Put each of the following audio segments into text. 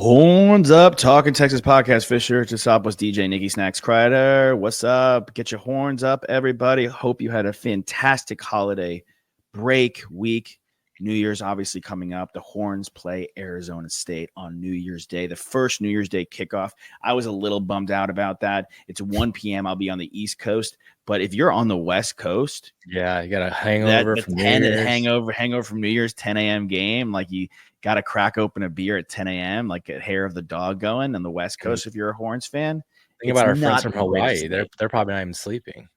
Horns up, Talking Texas podcast. Fisher, just up was DJ Nicky Snacks Crider. What's up? Get your horns up, everybody. Hope you had a fantastic holiday break week. New Year's obviously coming up. The Horns play Arizona State on New Year's Day, the first New Year's Day kickoff. I was a little bummed out about that. It's 1 p.m. I'll be on the East Coast, but if you're on the West Coast, yeah, you got a hangover from New Year's. Hangover from New Year's 10 a.m. game, like you got to crack open a beer at 10 a.m., like a hair of the dog going on the West Coast. If you're a Horns fan, think about our friends from Hawaii. They're probably not even sleeping.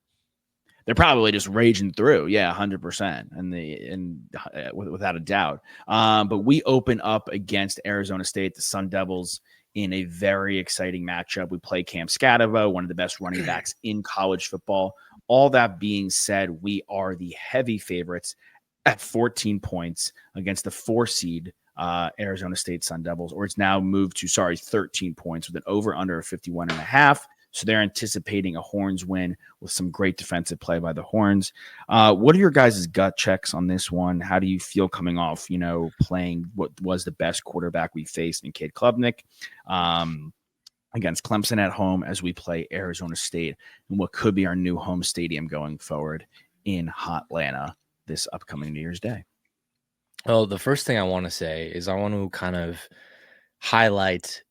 They're probably just raging through. Yeah, 100%. And without a doubt. But we open up against Arizona State, the Sun Devils, in a very exciting matchup. We play Cam Scatavo, one of the best running backs in college football. All that being said, we are the heavy favorites at 14 points against the 4 seed Arizona State Sun Devils, or it's now moved to 13 points with an over-under of 51.5. So they're anticipating a Horns win with some great defensive play by the Horns. What are your guys' gut checks on this one? How do you feel coming off, playing what was the best quarterback we faced in Cade Klubnik against Clemson at home as we play Arizona State and what could be our new home stadium going forward in Hotlanta this upcoming New Year's Day? Well, the first thing I want to say is I want to kind of highlight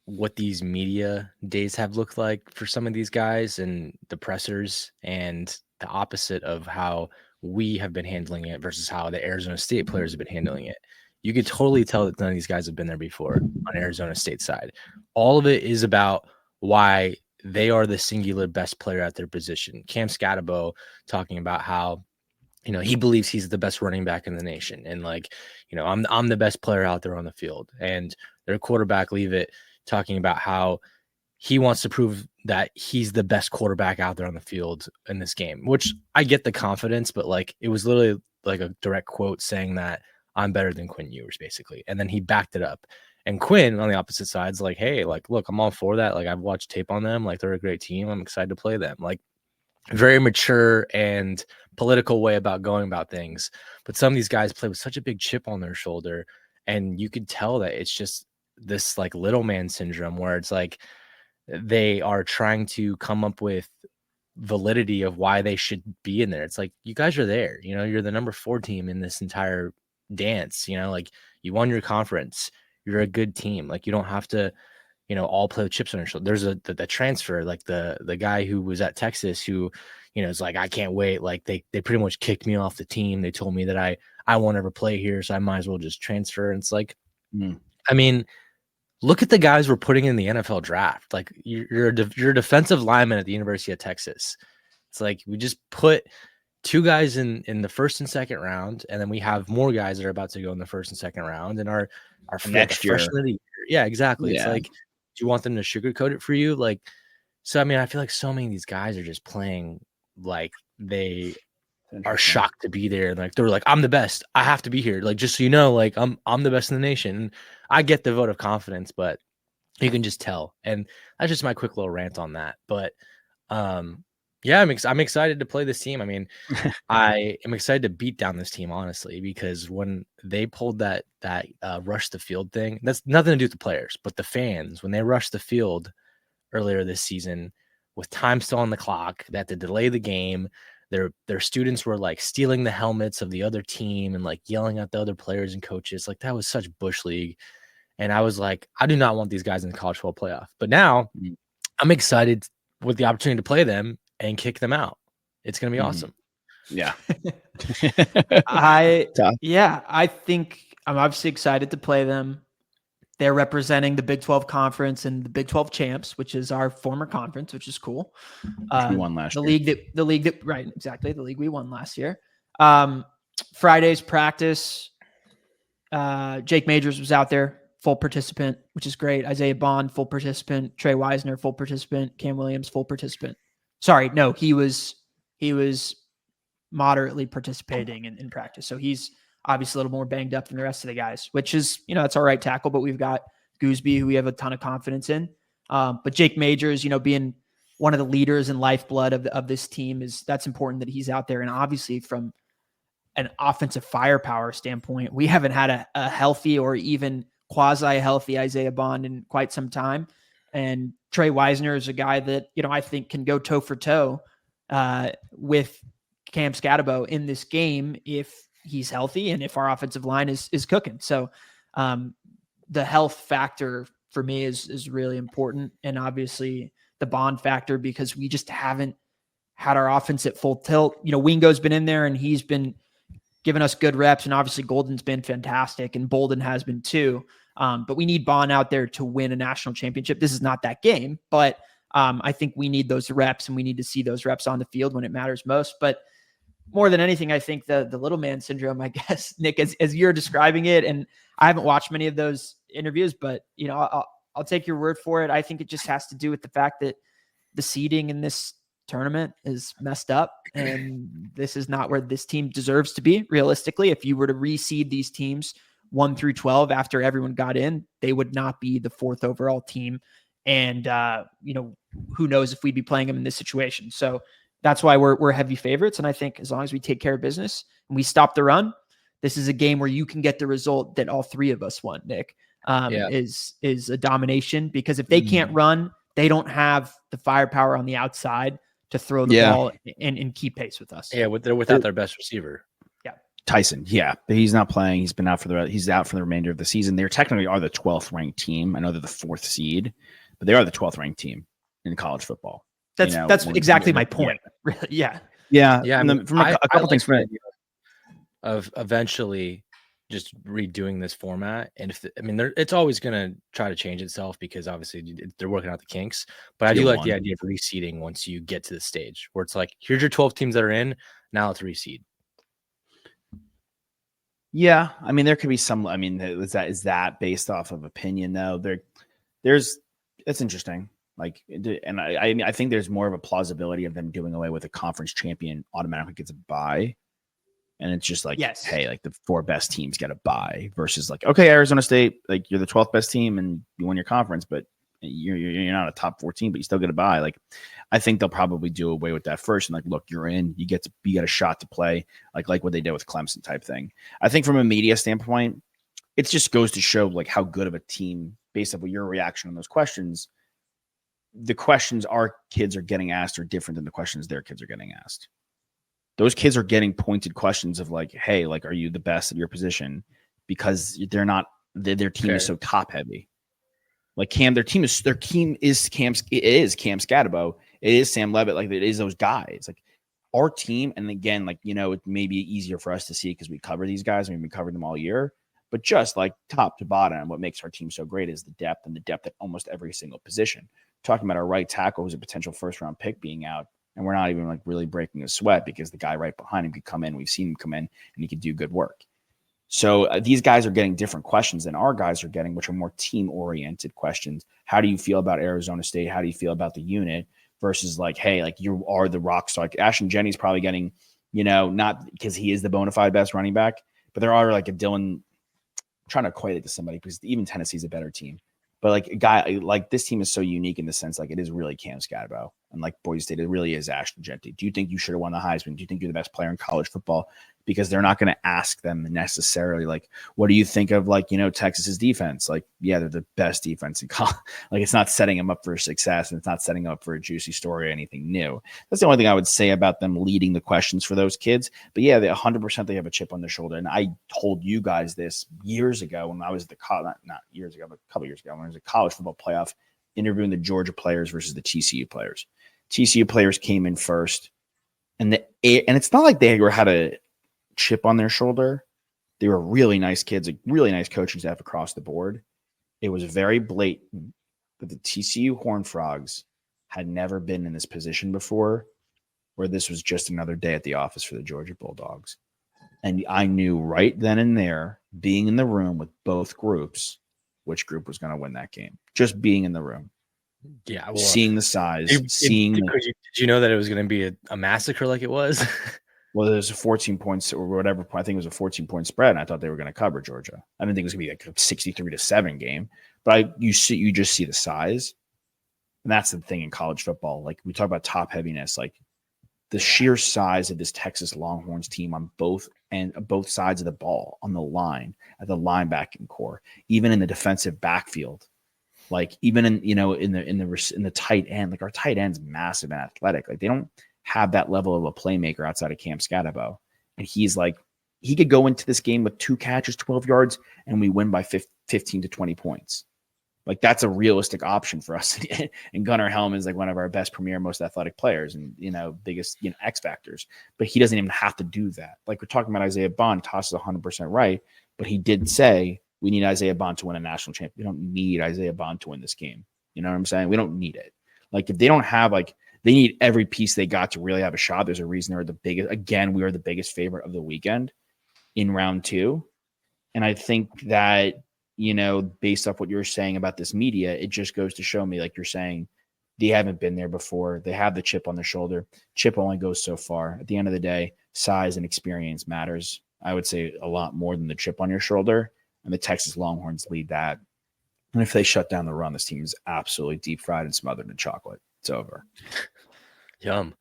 what these media days have looked like for some of these guys and the pressers, and the opposite of how we have been handling it versus how the Arizona State players have been handling it. You could totally tell that none of these guys have been there before on Arizona State side. All of it is about why they are the singular best player at their position. Cam Scatabo talking about how he believes he's the best running back in the nation. And I'm the best player out there on the field. And their quarterback, Leavitt, talking about how he wants to prove that he's the best quarterback out there on the field in this game, which I get the confidence, but it was literally like a direct quote saying that I'm better than Quinn Ewers, basically. And then he backed it up. And Quinn on the opposite side is like, hey, look, I'm all for that. I've watched tape on them. They're a great team. I'm excited to play them. Very mature and political way about going about things. But some of these guys play with such a big chip on their shoulder, and you could tell that it's just this little man syndrome where it's they are trying to come up with validity of why they should be in there. It's you guys are there, you're the number 4 team in this entire dance, you won your conference, you're a good team. You don't have to all play with chips on your shoulder. There's the transfer, the guy who was at Texas who, is I can't wait. They pretty much kicked me off the team. They told me that I won't ever play here, so I might as well just transfer. And it's I mean, look at the guys we're putting in the NFL draft. You're a defensive lineman at the University of Texas. It's we just put 2 guys in the first and second round, and then we have more guys that are about to go in the first and second round, and our next year. Freshman of the year. Yeah, exactly. Yeah. It's do you want them to sugarcoat it for you? So I mean, I feel so many of these guys are just playing they are shocked to be there. They're I'm the best. I have to be here. Just so you know, I'm the best in the nation. I get the vote of confidence, but you can just tell. And that's just my quick little rant on that. But yeah, I'm excited to play this team. I mean, I am excited to beat down this team, honestly, because when they pulled that rush the field thing, that's nothing to do with the players, but the fans, when they rushed the field earlier this season with time still on the clock, they had to delay the game. Their students were stealing the helmets of the other team and yelling at the other players and coaches. That was such Bush League. And I was I do not want these guys in the college football playoff. But now I'm excited with the opportunity to play them and kick them out. It's going to be awesome. Yeah. I think I'm obviously excited to play them. They're representing the Big 12 conference and the Big 12 champs, which is our former conference, which is cool. We won last year. The league that right, exactly. The league we won last year. Friday's practice. Jake Majors was out there, full participant, which is great. Isaiah Bond, full participant. Trey Wisner, full participant. Cam Williams, full participant. Sorry, no, he was moderately participating in practice. So he's obviously a little more banged up than the rest of the guys, which is, it's all right tackle, but we've got Gooseby, who we have a ton of confidence in. But Jake Majors, being one of the leaders and lifeblood of this team, that's important that he's out there. And obviously from an offensive firepower standpoint, we haven't had a healthy or even quasi-healthy Isaiah Bond in quite some time. And Trey Wisner is a guy that, I think can go toe for toe with Cam Scatabo in this game if he's healthy and if our offensive line is cooking. So the health factor for me is really important. And obviously the Bond factor, because we just haven't had our offense at full tilt. Wingo's been in there and he's been giving us good reps. And obviously Golden's been fantastic and Bolden has been too. But we need Bond out there to win a national championship. This is not that game, but I think we need those reps and we need to see those reps on the field when it matters most. But more than anything, I think the little man syndrome, I guess, Nick, as you're describing it, and I haven't watched many of those interviews, but I'll take your word for it. I think it just has to do with the fact that the seeding in this tournament is messed up, and this is not where this team deserves to be. Realistically, if you were to reseed these teams 1 through 12 after everyone got in, they would not be the 4th overall team. And who knows if we'd be playing them in this situation. So that's why we're heavy favorites. And I think as long as we take care of business and we stop the run, this is a game where you can get the result that all three of us want, Nick, is a domination, because if they can't run, they don't have the firepower on the outside to throw the ball and keep pace with us. Yeah, without their best receiver. Yeah. Tyson. Yeah. But he's not playing. He's been out he's out for the remainder of the season. They technically are the 12th ranked team. I know they're the 4th seed, but they are the 12th ranked team in college football. That's exactly my point. Really. Yeah. Yeah. Yeah. And from a couple things for of eventually just redoing this format. And it's always going to try to change itself because obviously they're working out the kinks, but I do like the idea of reseeding once you get to the stage where it's like, here's your 12 teams that are in, now let's reseed. Yeah. I mean, there could be some, is that based off of opinion though? That's interesting. Like, and I think there's more of a plausibility of them doing away with a conference champion automatically gets a bye. And it's just like, hey, like the 4 best teams get a bye versus like, okay, Arizona State, like you're the 12th best team and you won your conference, but you're not a top 14, but you still get a bye. Like, I think they'll probably do away with that first. And like, look, you're in, you get a shot to play, like what they did with Clemson type thing. I think from a media standpoint, it just goes to show like how good of a team, based on your reaction on those questions, the questions our kids are getting asked are different than the questions their kids are getting asked. Those kids are getting pointed questions of like, hey, like, are you the best at your position? Because they're not, their team is so top heavy. Like their team is Cam Scatabo. It is Sam Levitt. Like it is those guys. Like our team. And again, like, it may be easier for us to see because we cover these guys. We covered them all year, but just like top to bottom, what makes our team so great is the depth at almost every single position. Talking about our right tackle who's a potential 1st round pick being out. And we're not even like really breaking a sweat because the guy right behind him could come in. We've seen him come in and he could do good work. So these guys are getting different questions than our guys are getting, which are more team-oriented questions. How do you feel about Arizona State? How do you feel about the unit? Versus like, hey, like you are the rock star. Like Ashton Jennings probably getting, not because he is the bona fide best running back, but there are like a Dylan, I'm trying to equate it to somebody because even Tennessee's a better team. But like a guy like this team is so unique in the sense like it is really Cam Scatabo and like Boise State, it really is Ashton Jeanty. Do you think you should have won the Heisman? Do you think you're the best player in college football? Because they're not going to ask them necessarily like, what do you think of like, Texas's defense? Like, yeah, they're the best defense in college. Like it's not setting them up for success and it's not setting up for a juicy story or anything new. That's the only thing I would say about them leading the questions for those kids. But yeah, they 100% they have a chip on their shoulder. And I told you guys this years ago when I was at the not years ago, but a couple years ago when I was at college football playoff interviewing the Georgia players versus the TCU players. TCU players came in first, and it's not like they had a chip on their shoulder. They were really nice kids, like really nice coaching staff across the board. It was very blatant that the TCU Horned Frogs had never been in this position before, where this was just another day at the office for the Georgia Bulldogs. And I knew right then and there, being in the room with both groups, which group was going to win that game. Just being in the room. Yeah. Well, seeing the size, did you know that it was going to be a massacre like it was? Well, there's a 14 points or whatever. I think it was a 14-point spread. And I thought they were going to cover Georgia. I didn't think it was going to be like a 63-7 game, but you just see the size. And that's the thing in college football. Like we talk about top heaviness, like the sheer size of this Texas Longhorns team on both and both sides of the ball on the line, at the linebacking core, even in the defensive backfield. Like even in, in the tight end, like our tight end's massive and athletic. Like they don't have that level of a playmaker outside of Cam Scatabo. And he's like, he could go into this game with 2 catches, 12 yards, and we win by 15 to 20 points. Like that's a realistic option for us. And Gunnar Helm is like one of our best premier, most athletic players and, biggest, X factors, but he doesn't even have to do that. Like we're talking about Isaiah Bond, Toss is 100% right. But he did say we need Isaiah Bond to win a national championship. We don't need Isaiah Bond to win this game. You know what I'm saying? We don't need it. Like if they don't have they need every piece they got to really have a shot. There's a reason they're the biggest. Again, we are the biggest favorite of the weekend in round 2. And I think that, based off what you're saying about this media, it just goes to show me, like you're saying, they haven't been there before. They have the chip on their shoulder. Chip only goes so far. At the end of the day, size and experience matters. I would say a lot more than the chip on your shoulder. And the Texas Longhorns lead that. And if they shut down the run, this team is absolutely deep fried and smothered in chocolate. It's over. Yum.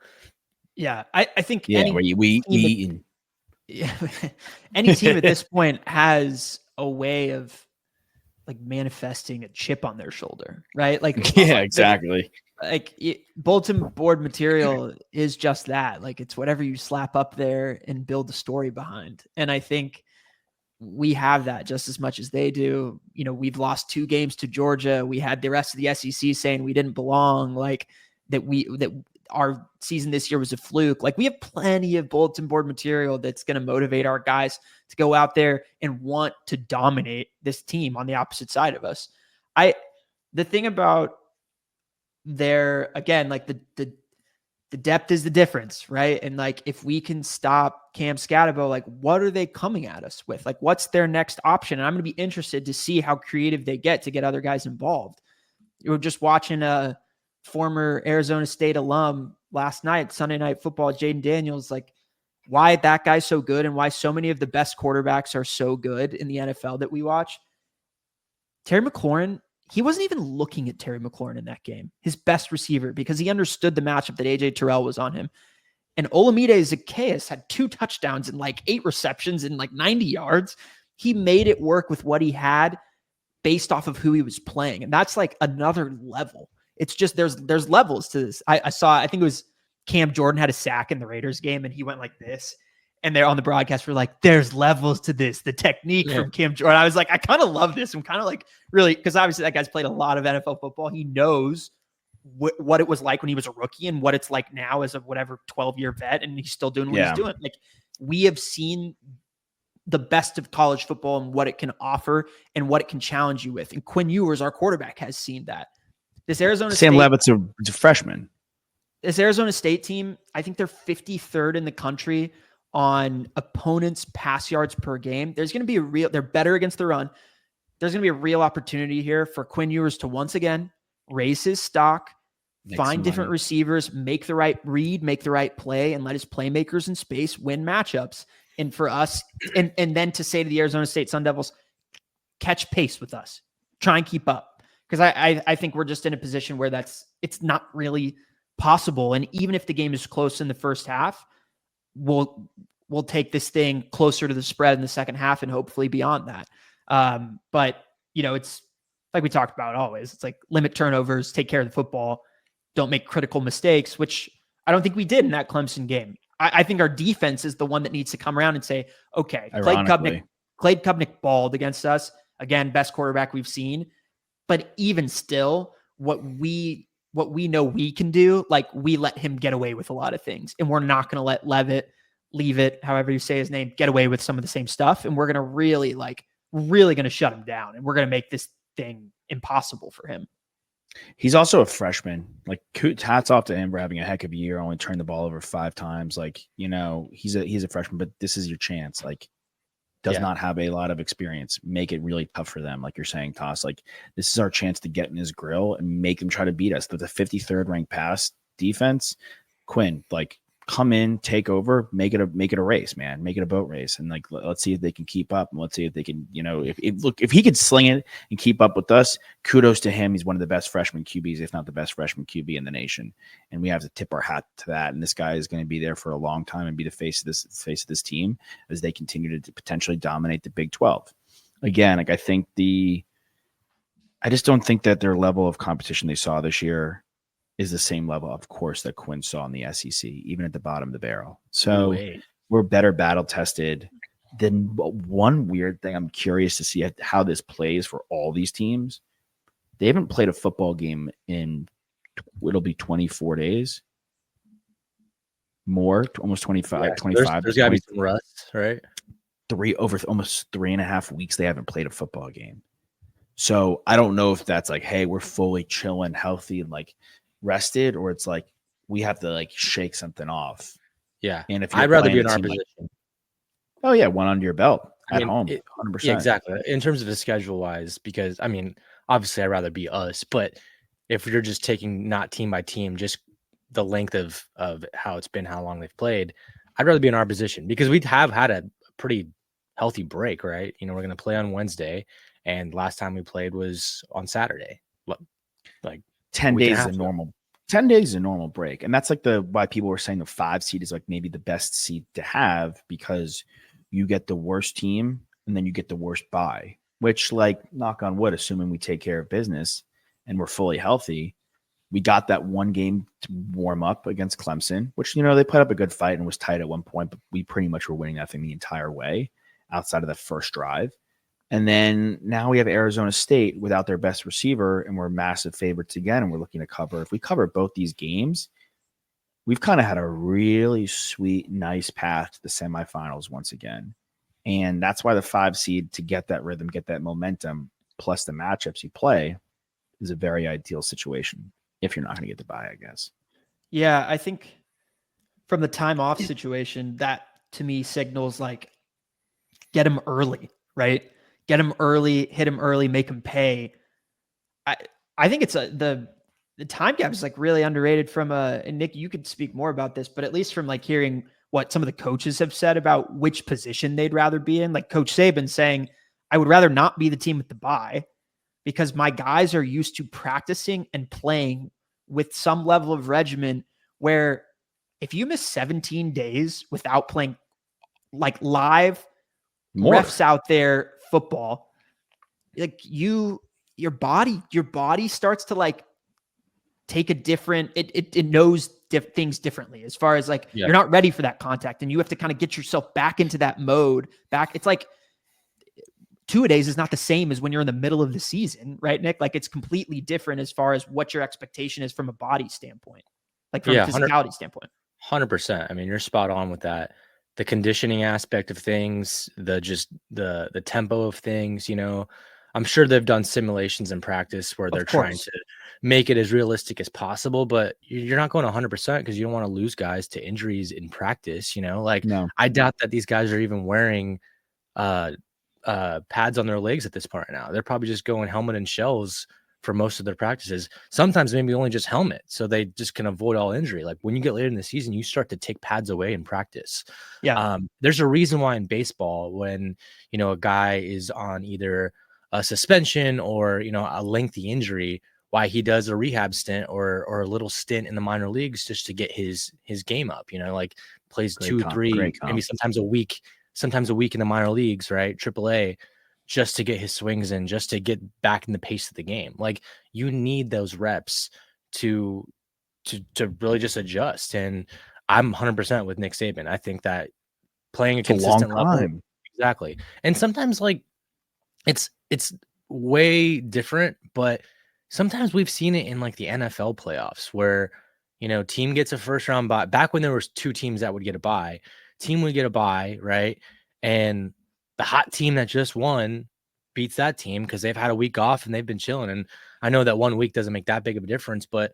Yeah, I think we eat. Any team at this point has a way of like manifesting a chip on their shoulder, right? Like, yeah, exactly. Bulletin board material is just that. Like, it's whatever you slap up there and build the story behind. And I think we have that just as much as they do. We've lost 2 games to Georgia. We had the rest of the SEC saying we didn't belong, like that our season this year was a fluke. Like we have plenty of bulletin board material that's going to motivate our guys to go out there and want to dominate this team on the opposite side of us. The thing about again, like the depth is the difference, right? And like, if we can stop Cam Scatabo, like what are they coming at us with? Like what's their next option? And I'm going to be interested to see how creative they get to get other guys involved. You were just watching a former Arizona State alum last night, Sunday Night Football, Jaden Daniels, like why that guy's so good and why so many of the best quarterbacks are so good in the NFL that we watch. Terry McLaurin, he wasn't even looking at Terry McLaurin in that game, his best receiver, because he understood the matchup that AJ Terrell was on him. And Olamide Zacchaeus had 2 touchdowns and like 8 receptions and like 90 yards. He made it work with what he had based off of who he was playing. And that's like another level. It's just there's levels to this. I think it was Cam Jordan had a sack in the Raiders game and he went like this. And they're on the broadcast, we're like, there's levels to this. The technique from Cam Jordan. I was like, I kind of love this. I'm kind of like really, because obviously that guy's played a lot of NFL football. He knows what it was like when he was a rookie and what it's like now as a 12-year vet. And he's still doing what he's doing. Like we have seen the best of college football and what it can offer and what it can challenge you with. And Quinn Ewers, our quarterback, has seen that. This Arizona Sam State, Levitt's a freshman. This Arizona State team, I think they're 53rd in the country on opponents' pass yards per game. There's going to be they're better against the run. There's going to be a real opportunity here for Quinn Ewers to once again raise his stock, find different receivers, make the right read, make the right play, and let his playmakers in space win matchups. And for us, and then to say to the Arizona State Sun Devils, catch pace with us, try and keep up. Because I think we're just in a position where it's not really possible. And even if the game is close in the first half, we'll take this thing closer to the spread in the second half and hopefully beyond that. But it's like we talked about always. It's like limit turnovers, take care of the football, don't make critical mistakes, which I don't think we did in that Clemson game. I think our defense is the one that needs to come around and say, okay, Cade Klubnik balled against us. Again, best quarterback we've seen. But even still, what we know we can do, like we let him get away with a lot of things. And we're not going to let leave it, however you say his name, get away with some of the same stuff. And we're going to really going to shut him down. And we're going to make this thing impossible for him. He's also a freshman. Like, hats off to him for having a heck of a year. Only turned the ball over 5 times. Like, he's a freshman, but this is your chance. Like, does not have a lot of experience. Make it really tough for them. Like you're saying, Toss, like this is our chance to get in his grill and make him try to beat us. With the 53rd ranked pass defense, Quinn, like come in, take over, make it a race, man. Make it a boat race. And like, let's see if they can keep up. And let's see if they can, if he could sling it and keep up with us, kudos to him. He's one of the best freshman QBs, if not the best freshman QB in the nation. And we have to tip our hat to that. And this guy is going to be there for a long time and be the face of this team as they continue to potentially dominate the Big 12. Again, like I just don't think that their level of competition they saw this year is the same level, of course, that Quinn saw in the SEC, even at the bottom of the barrel. So we're better battle tested. Then one weird thing, I'm curious to see how this plays for all these teams. They haven't played a football game it'll be 24 days. More, almost 25. There's got to be some rust, right? Almost 3.5 weeks they haven't played a football game. So I don't know if that's like, hey, we're fully chilling, healthy, and like rested, or it's like we have to like shake something off. Yeah. And if I'd rather be in our position. Oh yeah, one under your belt at home. 100%. Yeah, exactly. In terms of the schedule wise, because I mean, obviously I'd rather be us, but if you're just taking not team by team, just the length of how it's been, how long they've played, I'd rather be in our position because we have had a pretty healthy break, right? We're going to play on Wednesday, and last time we played was on Saturday. Like 10 days is a normal 10 days is a normal break. And that's like why people were saying the 5 seed is like maybe the best seed to have, because you get the worst team and then you get the worst bye, which, like, knock on wood, assuming we take care of business and we're fully healthy, we got that one game to warm up against Clemson, which, they put up a good fight and was tight at one point, but we pretty much were winning that thing the entire way outside of the first drive. And then now we have Arizona State without their best receiver, and we're massive favorites again, and we're looking to cover. If we cover both these games, we've kind of had a really sweet, nice path to the semifinals once again. And that's why the 5 seed, to get that rhythm, get that momentum, plus the matchups you play, is a very ideal situation if you're not going to get the bye, I guess. Yeah, I think from the time off situation, that to me signals like get him early, right? Get him early, hit him early, make him pay. I think it's the time gap is like really underrated from and Nick, you could speak more about this, but at least from like hearing what some of the coaches have said about which position they'd rather be in, like Coach Saban saying, I would rather not be the team with the bye because my guys are used to practicing and playing with some level of regimen where if you miss 17 days without playing like live refs out there football, like your body starts to like take a different, it knows things differently as far as like, you're not ready for that contact and you have to kind of get yourself back into that mode back. It's like 2-a-days is not the same as when you're in the middle of the season, right, Nick? Like it's completely different as far as what your expectation is from a body standpoint, like from a physicality standpoint. 100%. I mean, you're spot on with that. The conditioning aspect of things, the tempo of things, I'm sure they've done simulations in practice where they're trying to make it as realistic as possible, but you're not going 100% because you don't want to lose guys to injuries in practice. Like no. I doubt that these guys are even wearing pads on their legs at this point right now. They're probably just going helmet and shells for most of their practices. Sometimes maybe only just helmet, so they just can avoid all injury. Like when you get later in the season, you start to take pads away in practice. There's a reason why in baseball, when a guy is on either a suspension or a lengthy injury, why he does a rehab stint or a little stint in the minor leagues just to get his game up. Like plays 2 or 3, maybe sometimes a week in the minor leagues, right? AAA. Just to get his swings in, just to get back in the pace of the game. Like you need those reps to really just adjust. And I'm 100% with Nick Saban. I think that playing a consistent level, exactly. And sometimes like it's way different, but sometimes we've seen it in like the NFL playoffs where team gets a first round bye. Back when there was 2 teams that would get a bye, team would get a bye, right? And the hot team that just won beats that team because they've had a week off and they've been chilling. And I know that 1 week doesn't make that big of a difference, but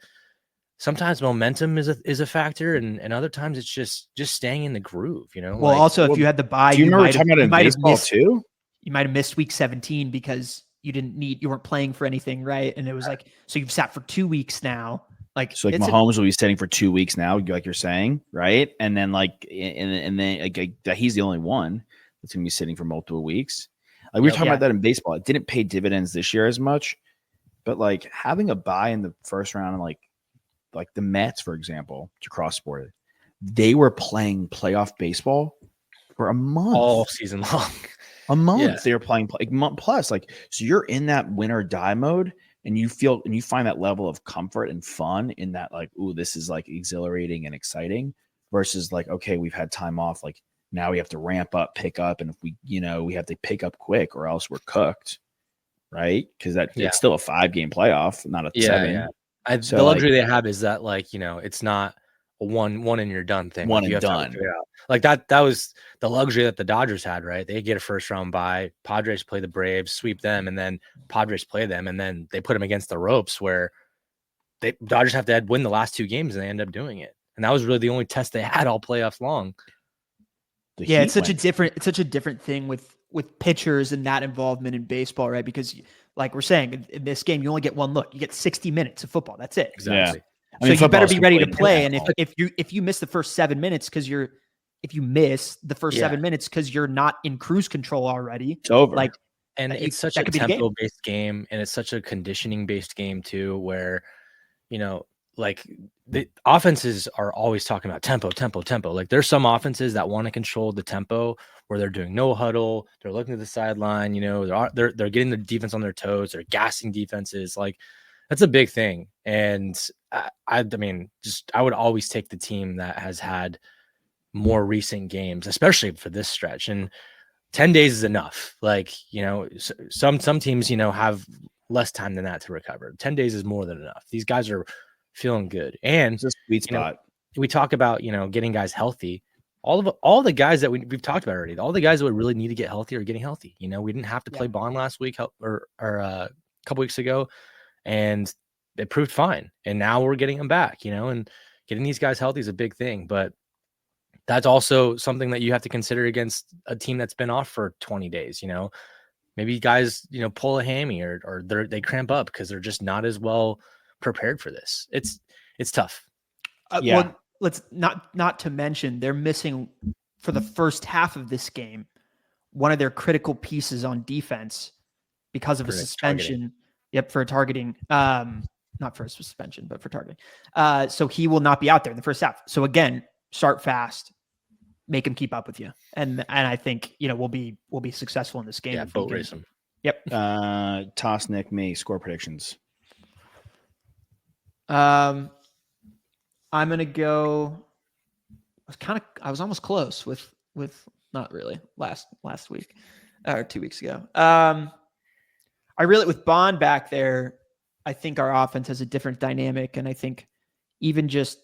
sometimes momentum is a factor, and other times it's just staying in the groove. Well, like, also if you had the bye, do you remember talking about in baseball too? You might have missed week 17 because you weren't playing for anything, right? And it was like, so you've sat for 2 weeks now, Like, So like Mahomes will be sitting for 2 weeks now, like you're saying, right? And then and then like he's the only one that's going to be sitting for multiple weeks. Like we were talking about that in baseball. It didn't pay dividends this year as much, but like having a bye in the first round, and like the Mets, for example, to cross sport, they were playing playoff baseball for a month, all season long. A month they were playing plus. Like, so you're in that win or die mode, and you find that level of comfort and fun in that, like, ooh, this is like exhilarating and exciting, versus like, okay, we've had time off, like now we have to ramp up, pick up, and if we have to pick up quick or else we're cooked, right? Because it's still a 5-game playoff, not a 7. The luxury they have is that, like, it's not a one and you're done thing. One like, and done. Figure out. Like that was the luxury that the Dodgers had, right? They get a first round bye. Padres play the Braves, sweep them, and then Padres play them, and then they put them against the ropes where Dodgers have to win the last 2 games, and they end up doing it. And that was really the only test they had all playoffs long. It's such a different thing with pitchers and that involvement in baseball, right? Because like we're saying, in this game, you only get one look. You get 60 minutes of football. That's it. Exactly. Yeah. So you better be ready to play. And if you miss the first 7 minutes because you're not in cruise control already, it's over. Like, and it's such a tempo-based game, and it's such a conditioning-based game too, where like the offenses are always talking about tempo. Like there's some offenses that want to control the tempo where they're doing no huddle, they're looking to the sideline, they're getting the defense on their toes, they're gassing defenses. Like that's a big thing. And I mean, I would always take the team that has had more recent games, especially for this stretch. And 10 days is enough. Like, some teams, have less time than that to recover. 10 days is more than enough. These guys are feeling good. And it's a sweet spot. We talk about, getting guys healthy. All the guys that we've talked about already, all the guys that would really need to get healthy are getting healthy. We didn't have to play Bond last week or a couple weeks ago, and it proved fine. And now we're getting them back, and getting these guys healthy is a big thing. But that's also something that you have to consider against a team that's been off for 20 days. Maybe guys, pull a hammy or they cramp up because they're just not as well prepared for this. It's tough. Well, let's not to mention they're missing for the first half of this game one of their critical pieces on defense because of a suspension. Targeting. For targeting. Not for a suspension, but for targeting. So he will not be out there in the first half. So again, start fast, make him keep up with you, and I think we'll be successful in this game. Yeah, boat race him. Yep. Toss Nick me score predictions. I'm gonna go. I was almost close with not really last week or 2 weeks ago. I really, with Bond back there, I think our offense has a different dynamic, and I think even just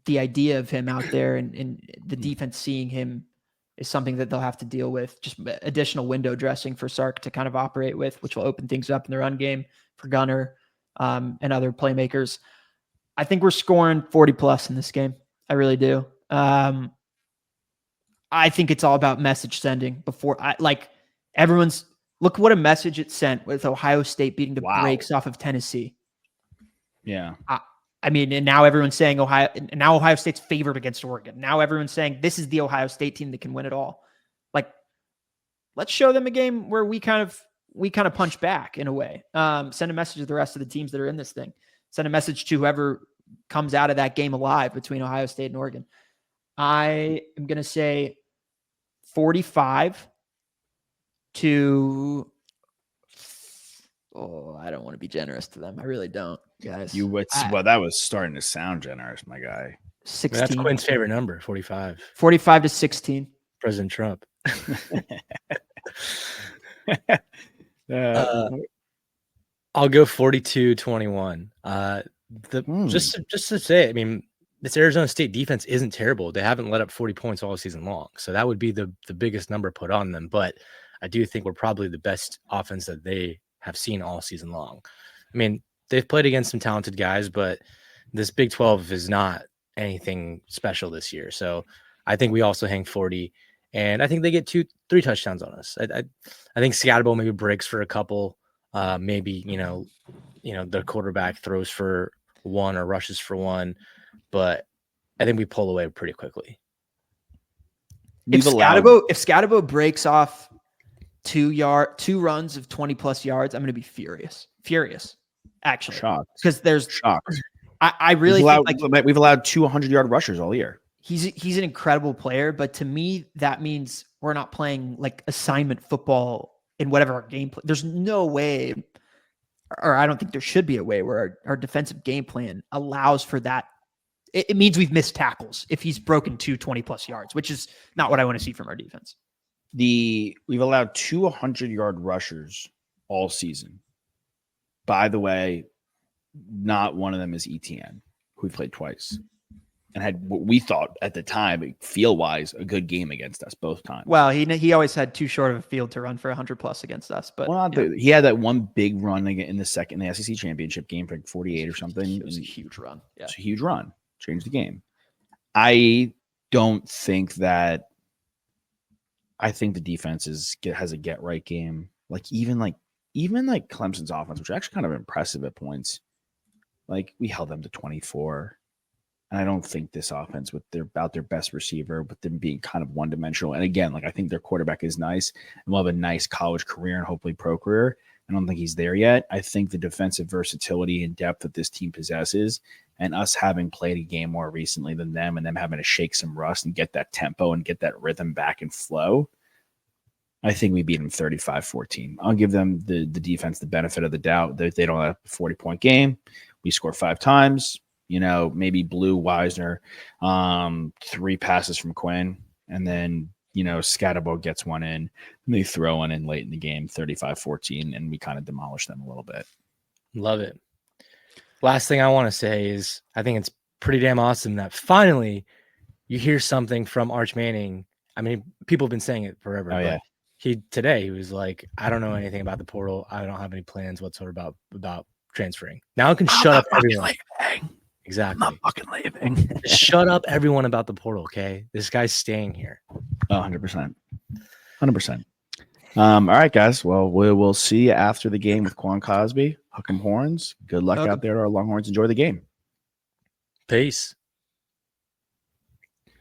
the idea of him out there and the defense seeing him is something that they'll have to deal with. Just additional window dressing for Sark to kind of operate with, which will open things up in the run game for Gunnar and other playmakers. I think we're scoring 40 plus in this game. I really do. I think it's all about message sending everyone's look what a message it sent with Ohio State beating the brakes off of Tennessee. Yeah. I mean, and now everyone's saying Ohio State's favored against Oregon. Now everyone's saying this is the Ohio State team that can win it all. Like, let's show them a game where we kind of punch back in a way. Send a message to the rest of the teams that are in this thing. Send a message to whoever comes out of that game alive between Ohio State and Oregon. I am going to say 45 to. Oh, I don't want to be generous to them. I really don't, guys. That was starting to sound generous, my guy. 16. That's Quinn's favorite number, 45. 45 to 16. President Trump. I'll go 42-21. Just to say, I mean, this Arizona State defense isn't terrible. They haven't let up 40 points all season long. So that would be the biggest number put on them. But I do think we're probably the best offense that they have seen all season long. I mean, they've played against some talented guys, but this Big 12 is not anything special this year. So I think we also hang 40, and I think they get 2-3 touchdowns on us. I think Scatterbo maybe breaks for a couple. Maybe, the quarterback throws for one or rushes for one, but I think we pull away pretty quickly. If Scatterbo breaks off 2 runs of 20+ yards, I'm going to be furious. Actually. Shocked. Because there's shocked. I really think we've allowed 200-yard rushers all year. He's an incredible player, but to me, that means we're not playing like assignment football in whatever our game plan. There's no way, or I don't think there should be a way where our defensive game plan allows for that. It means we've missed tackles if he's broken 20+ yards, which is not what I want to see from our defense. We've allowed 200-yard rushers all season. By the way, not one of them is ETN, who we played twice and had what we thought at the time, feel-wise, a good game against us both times. Well, he always had too short of a field to run for 100+ against us. But he had that one big run in the SEC championship game for like 48 or something. It was a huge run. Yeah, it's a huge run. Changed the game. I don't think that. I think the defense has a get right game. Like even Clemson's offense, which is actually kind of impressive at points. Like we held them to 24. And I don't think this offense with their best receiver, with them being kind of one-dimensional. And again, like I think their quarterback is nice and will have a nice college career and hopefully pro career. I don't think he's there yet. I think the defensive versatility and depth that this team possesses, and us having played a game more recently than them, and them having to shake some rust and get that tempo and get that rhythm back and flow, I think we beat them 35-14. I'll give them the defense the benefit of the doubt that they don't have a 40-point game. We score 5 times. Maybe Blue, Wisner, 3 passes from Quinn, and then, Scatterbo gets one in, and they throw one in late in the game, 35-14, and we kind of demolish them a little bit. Love it. Last thing I want to say is I think it's pretty damn awesome that finally you hear something from Arch Manning. I mean, people have been saying it forever. Oh, yeah. He was like, I don't know anything about the portal. I don't have any plans whatsoever about transferring. Now I can shut up everyone. Exactly. I'm not fucking leaving. Shut up everyone about the portal, okay? This guy's staying here. 100%. 100%. All right, guys. Well, we'll see you after the game with Quan Cosby. Hook 'em horns. Good luck out there to our Longhorns. Enjoy the game. Peace.